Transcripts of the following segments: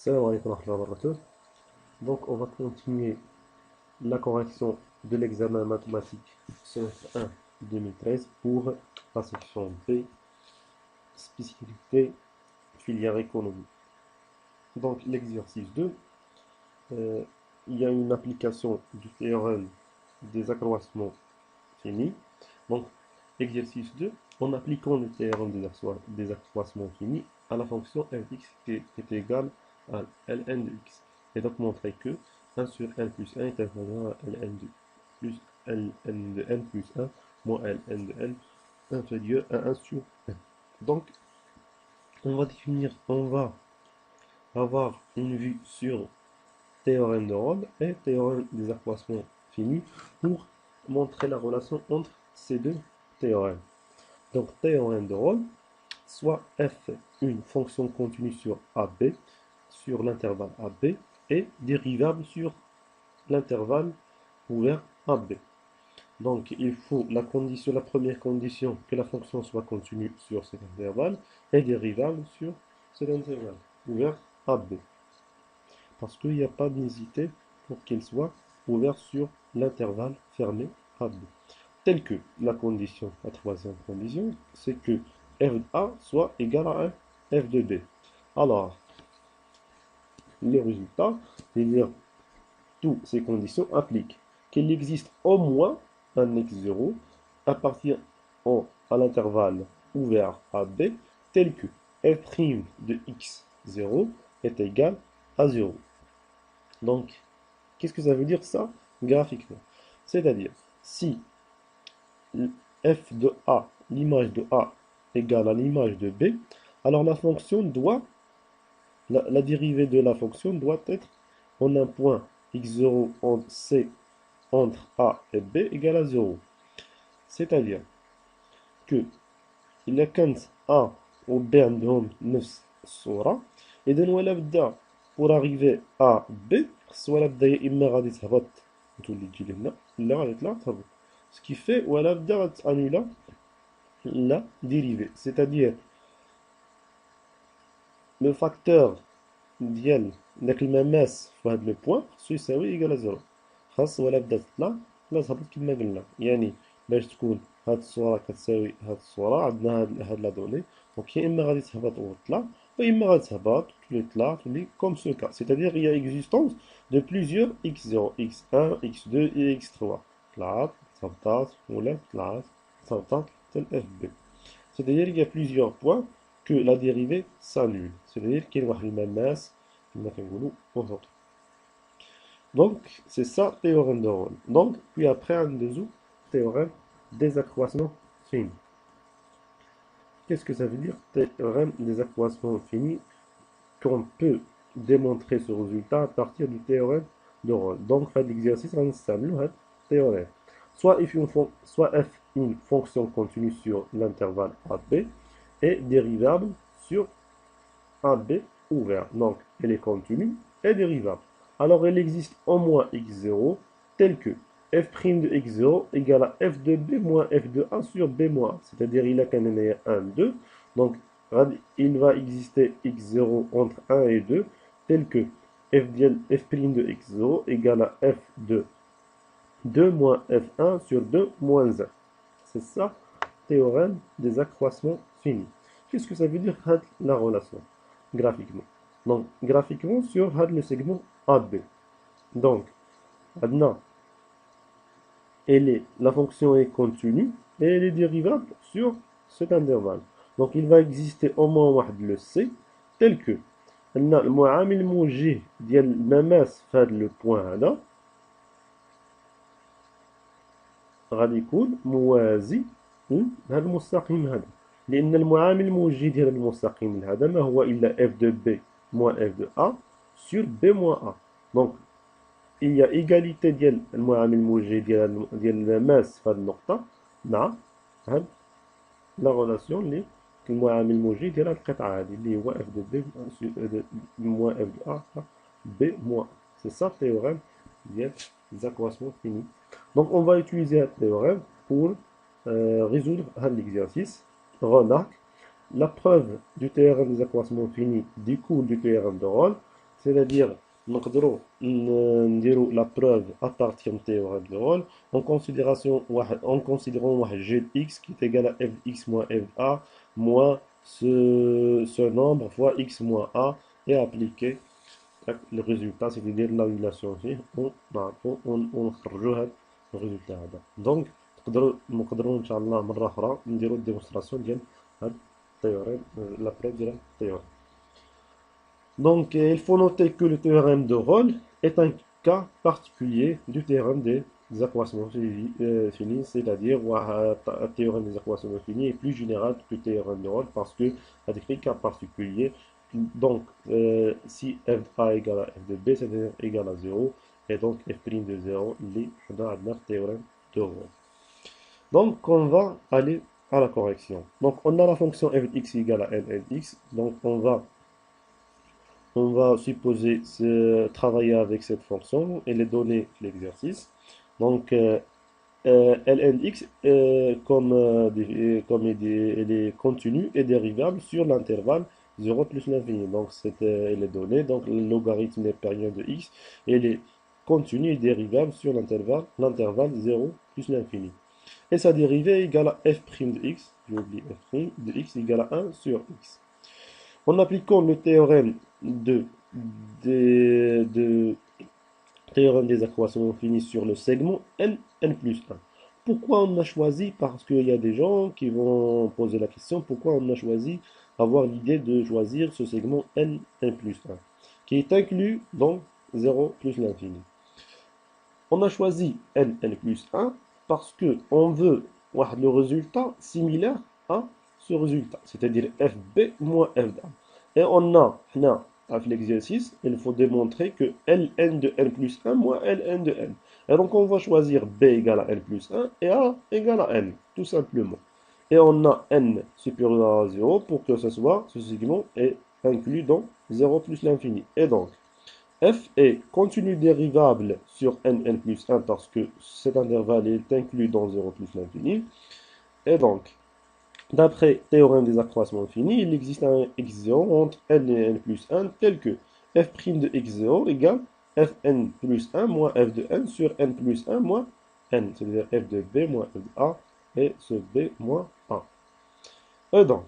Salam alaikum wa rahmatullahi wa barakatuh. Donc, on va continuer la correction de l'examen mathématique semestre 1 2013 pour la section B, spécialité filière économie. Donc, l'exercice 2, euh, il y a une application du théorème des accroissements finis. Donc, exercice 2, en appliquant le théorème des accroissements finis à la fonction fx qui est égale à ln de x. Et donc montrer que 1 sur n plus 1 est inférieur à ln de plus ln de n plus 1 moins ln de n inférieur à 1 sur n. Donc, on va avoir une vue sur théorème de Rhodes et théorème des accroissements finis pour montrer la relation entre ces deux théorèmes. Donc, théorème de Rhodes, soit f une fonction continue sur AB, sur l'intervalle AB, et dérivable sur l'intervalle ouvert AB. Donc, il faut la première condition, que la fonction soit continue sur cet intervalle, et dérivable sur cet intervalle ouvert AB. Parce qu'il n'y a pas d'unicité pour qu'elle soit ouverte sur l'intervalle fermé AB. Telle que la condition, la troisième condition, c'est que f de A soit égal à f de B. Alors, les résultats, c'est-à-dire toutes ces conditions appliquent qu'il existe au moins un x0 à partir à l'intervalle ouvert à B, tel que f' de x0 est égal à 0. Donc, qu'est-ce que ça veut dire ça graphiquement? C'est-à-dire, si f de A, l'image de A égale à l'image de B, alors la fonction doit, la dérivée de la fonction doit être en un point x0 entre C entre A et B égale à 0. C'est-à-dire que إلا كانت A و B عندهم نفس الصورة إذا ولا بدا pour arriver à B خص ولا بدا يا إما غادي تهبط وتولي تجي لهنا لا غادي تطلع تهبط. Ce qui fait ولا بدا غتانيلا la dérivée. C'est-à-dire le facteur ديال داك المماس في هذا لو بوين خصو يساوي ايكال ا زيرو. خاص ولا بدات تطلع لا تهبط كما قلنا. يعني باش تكون هاد الصورة كتساوي هاد الصورة عندنا هاد لا دوني. دونك يا اما غادي تهبط وتطلع و اما غادي تهبط تولي تطلع تولي كوم سو كا. C'est-à-dire il y a existence de plusieurs x0, x1, x2 et x3. طلعت تهبطات ولا طلعت تهبطات حتى ل fb. C'est-à-dire il y a plusieurs points que la dérivée s'annule. C'est-à-dire qu'il y a une masse, donc c'est ça théorème de Rhodes. Donc puis après un dessous théorème des accroissements finis. Qu'est-ce que ça veut dire théorème des accroissements finis? Qu'on peut démontrer ce résultat à partir du théorème de Rhodes. Donc fait l'exercice on s'annule théorème. Soit f une fonction continue sur l'intervalle AB est dérivable sur AB ouvert. Donc, elle est continue et dérivable. Alors, il existe au moins x0 tel que f' de x0 égale à f de b moins f de a sur b moins. C'est-à-dire, il a qu'un 1, 2. Donc, il va exister x0 entre 1 et 2 tel que f' de x0 égale à f de 2 moins f1 sur 2 moins 1. C'est ça, théorème des accroissements finis. Qu'est-ce que ça veut dire la relation graphiquement? Donc, graphiquement sur le segment AB. Donc, maintenant, la fonction est continue et elle est dérivable sur cet intervalle. Donc, il va exister au moins le C tel que المعامل الموجه ديال المماس في هذا لو بوين هذا غادي يكون موازي لهذا المستقيم هذا. لأن المعامل الموجه ديال المستقيم هذا ما هو إلا f de b moins f de a sur b moins a. Donc, il y a égalité ديال المعامل الموجه ديال الماس في هذه النقطة مع هاد لا غولاسيون اللي المعامل الموجه ديال هاد القطعة هذه اللي هو f de b moins f de a b moins. C'est ça le théorème ديال les accroissements finis. Donc, on va utiliser un théorème pour résoudre l'exercice. Remarque, la preuve du théorème des accroissements finis découle du théorème de Rhodes. c'est-à-dire نقدروا نديروا la preuve à partir du théorème de Rolle en considérant واحد g de x qui est égal à f de x moins f de a moins ce nombre fois x moins a et appliquer le résultat, c'est-à-dire l'annulation فيه ونخرجوا هذا الريزلtat هذا. Donc نقدروا ان شاء الله مره اخرى نديروا الديمونستراسيون ديال هذا التيوريم la preuve ديال التيوريم. Donc, il faut noter que le théorème de Rolle est un cas particulier du théorème des accroissements finis, c'est-à-dire le théorème des accroissements finis est plus général que le théorème de Rolle parce que a des cas particuliers. Donc, si f de a égale à f de b, c'est-à-dire égal à 0, et donc f' de 0, il dans le théorème de Rolle. Donc, on va aller à la correction. Donc, on a la fonction f de x égale à ln x, donc on va supposer travailler avec cette fonction et les donner l'exercice. Donc, lnx, comme elle est continue et dérivable sur l'intervalle 0 plus l'infini. Donc, elle est donnée. Donc, le logarithme des périodes de x, elle est continue et dérivable sur l'intervalle 0 plus l'infini. Et sa dérivée est égale à f' de x, j'oublie f' de x égale à 1 sur x. En appliquant le théorème théorème des accroissements finis sur le segment n plus 1. Pourquoi on a choisi? Parce qu'il y a des gens qui vont poser la question, pourquoi on a choisi, avoir l'idée de choisir ce segment n plus 1, qui est inclus dans 0 plus l'infini. On a choisi n plus 1 parce qu'on veut le résultat similaire à ce résultat, c'est-à-dire fb moins f'. Et on a, avec l'exercice, il faut démontrer que ln de n plus 1 moins ln de n. Et donc on va choisir b égale à n plus 1 et a égale à n, tout simplement. Et on a n supérieur à 0 pour que ce segment est inclus dans 0 plus l'infini. Et donc, f est continu dérivable sur n plus 1 parce que cet intervalle est inclus dans 0 plus l'infini. Et donc, d'après théorème des accroissements finis, il existe un x0 entre n et n plus 1 tel que f' de x0 égale fn plus 1 moins f de n sur n plus 1 moins n, c'est-à-dire f de b moins f de a et ce b moins a. Et donc,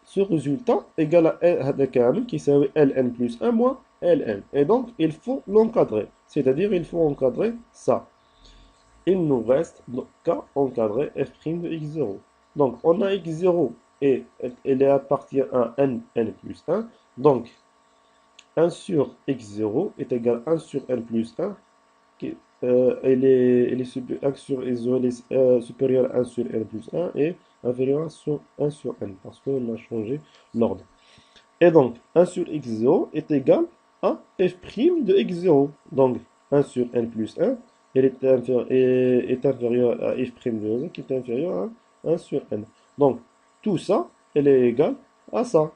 ce résultat égale à هذا كامل qui s'appelle ln plus 1 moins ln. Et donc, il faut l'encadrer, c'est-à-dire il faut encadrer ça. Il nous reste qu'à encadrer f' de x0. Donc, on a x0 et elle appartient à n plus 1. Donc, 1 sur x0 est égal à 1 sur n plus 1. Elle est supérieure à 1 sur n plus 1 et inférieure à 1 sur n parce qu'on a changé l'ordre. Et donc, 1 sur x0 est égal à f' de x0. Donc, 1 sur n plus 1 elle est inférieure à f' de 0 qui est inférieur à 1 sur n. Donc, tout ça, elle est égale à ça.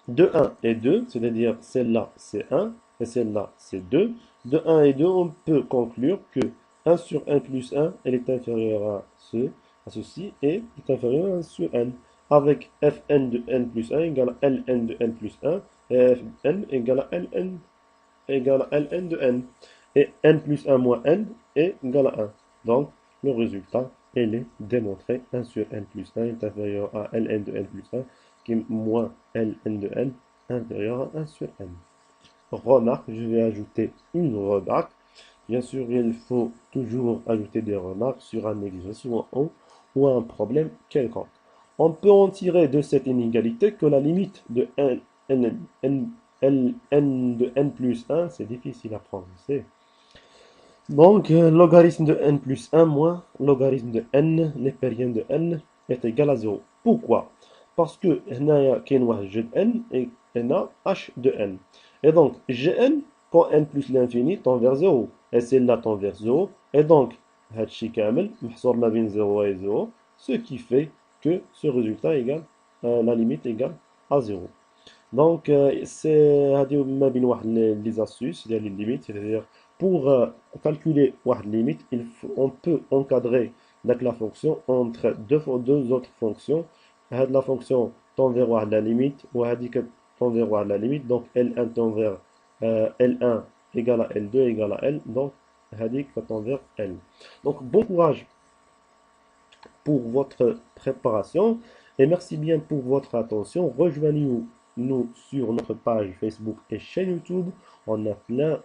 De 1 et 2, c'est-à-dire celle-là c'est 1 et celle-là c'est 2. De 1 et 2, on peut conclure que 1 sur n plus 1, elle est inférieure à ceci et est inférieure à 1 sur n. Avec fn de n plus 1 égale à ln de n plus 1 et fn égale à ln de n. Et n plus 1 moins n est égal à 1. Donc, le résultat, il est démontré. 1 sur n plus 1 est inférieur à ln de n plus 1, qui est moins ln de n inférieur à 1 sur n. Remarque, je vais ajouter une remarque. Bien sûr, il faut toujours ajouter des remarques sur un exercice ou un problème quelconque. On peut en tirer de cette inégalité que la limite de n de n plus 1, c'est difficile à prononcer. Donc, logarithme de n plus 1 moins logarithme de n, népérien de n, est égal à 0. Pourquoi? Parce que هنايا كاين واحد g de n et هنا h de n. Et donc, gn, quand n plus l'infini tend vers 0. Et celle-là tend vers 0. Et donc, هادشي كامل محصور ما بين 0 et 0. Ce qui fait que ce résultat égale, la limite égale à 0. Donc, c'est les astuces, il y a les limites, c'est-à-dire pour calculer une limite, on peut encadrer la fonction entre deux autres fonctions. La fonction تنظر واحد la limite وهذيك تنظر واحد la limite donc L1 تنظر L1 égale à L2 égale à L donc هذيك تنظر L. Donc bon courage pour votre préparation et merci bien pour votre attention. Rejoignez-nous sur notre page Facebook et chaîne YouTube. On a plein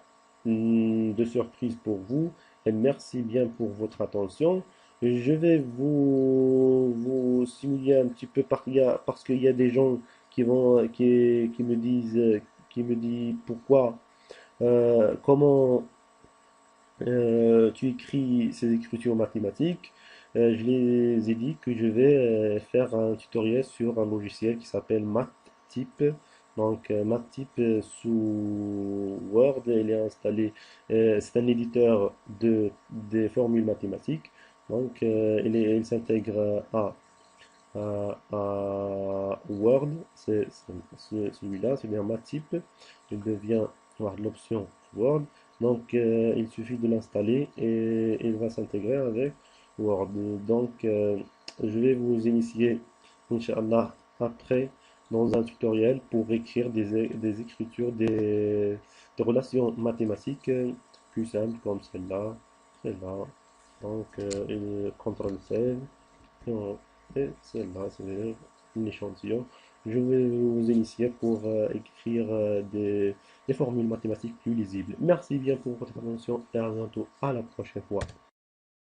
de surprises pour vous et merci bien pour votre attention. Je vais vous simuler un petit peu parce qu'il y a des gens qui me disent pourquoi, comment tu écris ces écritures mathématiques. Je les ai dit que je vais faire un tutoriel sur un logiciel qui s'appelle MathType. Donc, MathType sous Word, il est installé. C'est un éditeur des formules mathématiques. Donc, il s'intègre à Word. C'est celui-là, c'est bien MathType. Il devient voir l'option Word. Donc, il suffit de l'installer et il va s'intégrer avec Word. Donc, je vais vous initier, Inch'Allah, après dans un tutoriel pour écrire des écritures, des relations mathématiques plus simples comme celle-là, celle-là. Donc, CTRL save et celle-là, c'est un échantillon. Je vais vous initier pour écrire des formules mathématiques plus lisibles. Merci bien pour votre attention et à bientôt à la prochaine fois.